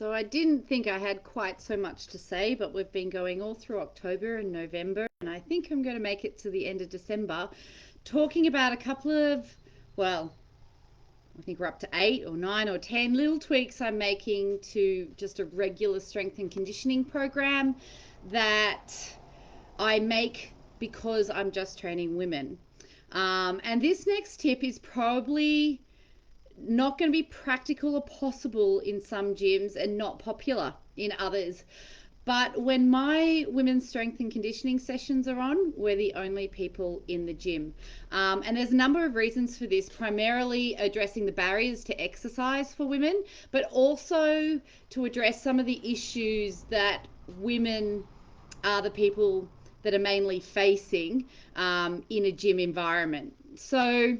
So I didn't think I had quite so much to say, but we've been going all through October and November, and I think I'm going to make it to the end of December talking about a couple of, well, I think we're up to 8 or 9 or 10 little tweaks I'm making to just a regular strength and conditioning program that I make because I'm just training women. And this next tip is probably not going to be practical or possible in some gyms and not popular in others. But when my women's strength and conditioning sessions are on, we're the only people in the gym. And there's a number of reasons for this, primarily addressing the barriers to exercise for women, but also to address some of the issues that women are the people that are mainly facing in a gym environment. So,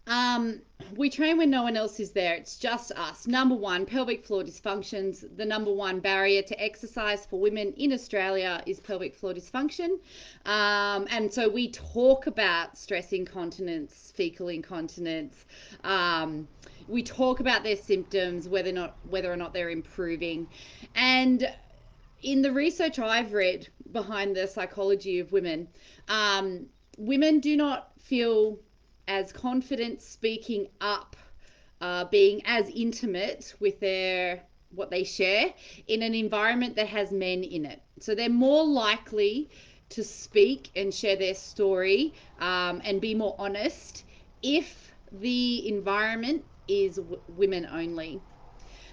um, we train when no one else is there. It's just us. Number one, pelvic floor dysfunctions. The number one barrier to exercise for women in Australia is pelvic floor dysfunction. And so we talk about stress incontinence, fecal incontinence. We talk about their symptoms, whether or not they're improving. And in the research I've read behind the psychology of women, women do not feel as confident speaking up, being as intimate with their what they share in an environment that has men in it. So they're more likely to speak and share their story and be more honest if the environment is women only.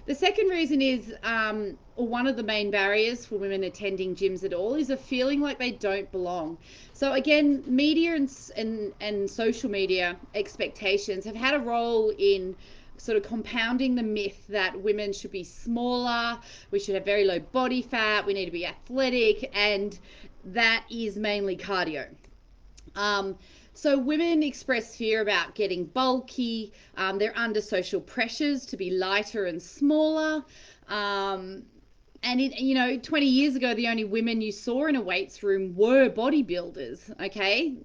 The second reason is, or one of the main barriers for women attending gyms at all, is a feeling like they don't belong. So again, media and social media expectations have had a role in sort of compounding the myth that women should be smaller, we should have very low body fat, we need to be athletic, and that is mainly cardio. Um, so women express fear about getting bulky. They're under social pressures to be lighter and smaller. Um, and 20 years ago, the only women you saw in a weights room were bodybuilders. Okay.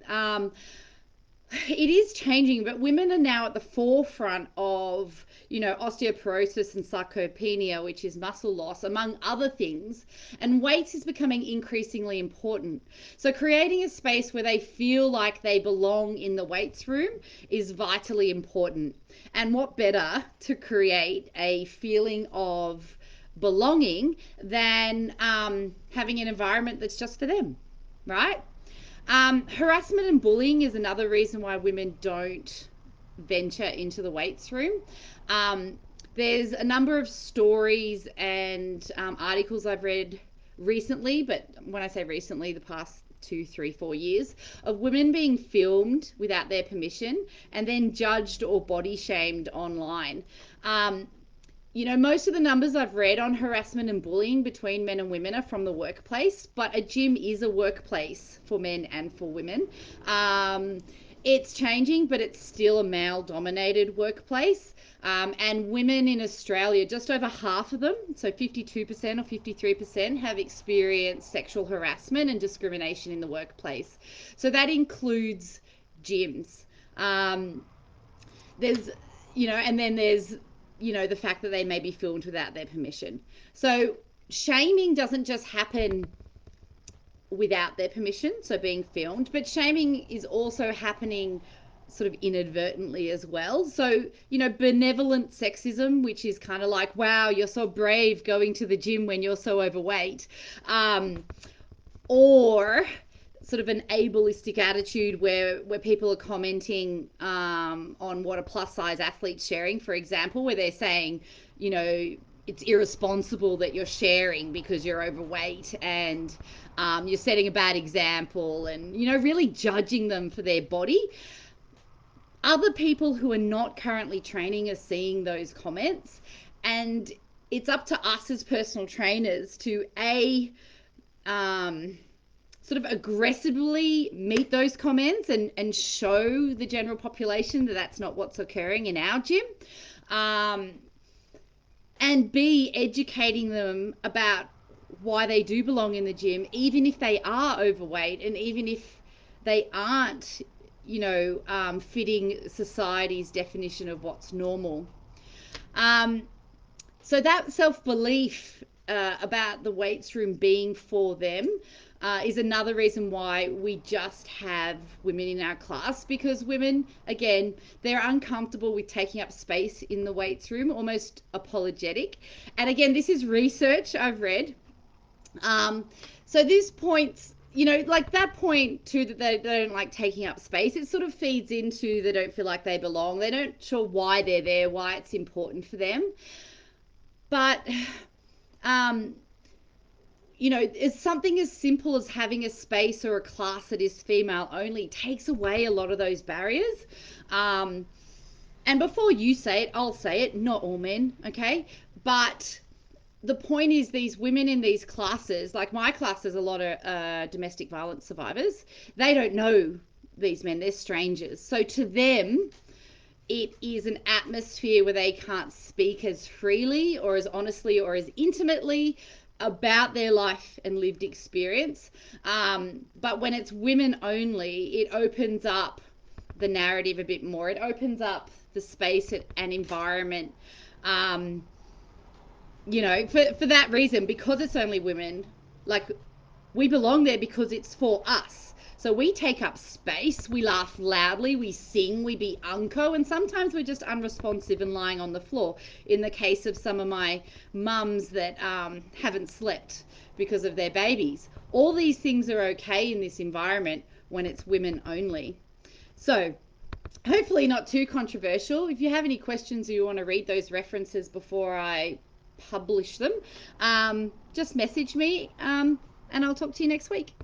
It is changing, but women are now at the forefront of, osteoporosis and sarcopenia, which is muscle loss, among other things. And weight is becoming increasingly important. So creating a space where they feel like they belong in the weights room is vitally important. And what better to create a feeling of belonging than having an environment that's just for them, right? Harassment and bullying is another reason why women don't venture into the weights room. Um, there's a number of stories and articles I've read recently, but when I say recently, the past 2, 3, 4 years, of women being filmed without their permission and then judged or body shamed online. Um, most of the numbers I've read on harassment and bullying between men and women are from the workplace, but a gym is a workplace for men and for women. It's changing, but it's still a male dominated workplace. And women in Australia, just over half of them, so 52% or 53%, have experienced sexual harassment and discrimination in the workplace. So that includes gyms. Um, there's, and then there's the fact that they may be filmed without their permission. So shaming doesn't just happen without their permission, so being filmed, but shaming is also happening sort of inadvertently as well. So, benevolent sexism, which is kind of like, wow, you're so brave going to the gym when you're so overweight. Or sort of an ableistic attitude where people are commenting on what a plus size athlete's sharing, for example, where they're saying, it's irresponsible that you're sharing because you're overweight and you're setting a bad example and, really judging them for their body. Other people who are not currently training are seeing those comments, and it's up to us as personal trainers to sort of aggressively meet those comments and show the general population that that's not what's occurring in our gym. And B, educating them about why they do belong in the gym, even if they are overweight and even if they aren't, fitting society's definition of what's normal. So that self belief about the weights room being for them is another reason why we just have women in our class, because women, again, they're uncomfortable with taking up space in the weights room, almost apologetic. And again, this is research I've read. Um, so this points, like that point too, that they don't like taking up space. It sort of feeds into they don't feel like they belong. They don't sure why they're there, why it's important for them. But um, it's something as simple as having a space or a class that is female only takes away a lot of those barriers. Um, and before you say it, I'll say it. Not all men, okay? But the point is, these women in these classes, like my class, there's a lot of domestic violence survivors. They don't know these men; they're strangers. So to them, it is an atmosphere where they can't speak as freely or as honestly or as intimately about their life and lived experience. But when it's women only, it opens up the narrative a bit more. It opens up the space and environment. Um, for that reason, because it's only women, like, we belong there because it's for us. So we take up space, we laugh loudly, we sing, we be unco, and sometimes we're just unresponsive and lying on the floor. In the case of some of my mums that haven't slept because of their babies, all these things are okay in this environment when it's women only. So hopefully not too controversial. If you have any questions or you want to read those references before I publish them, just message me, and I'll talk to you next week.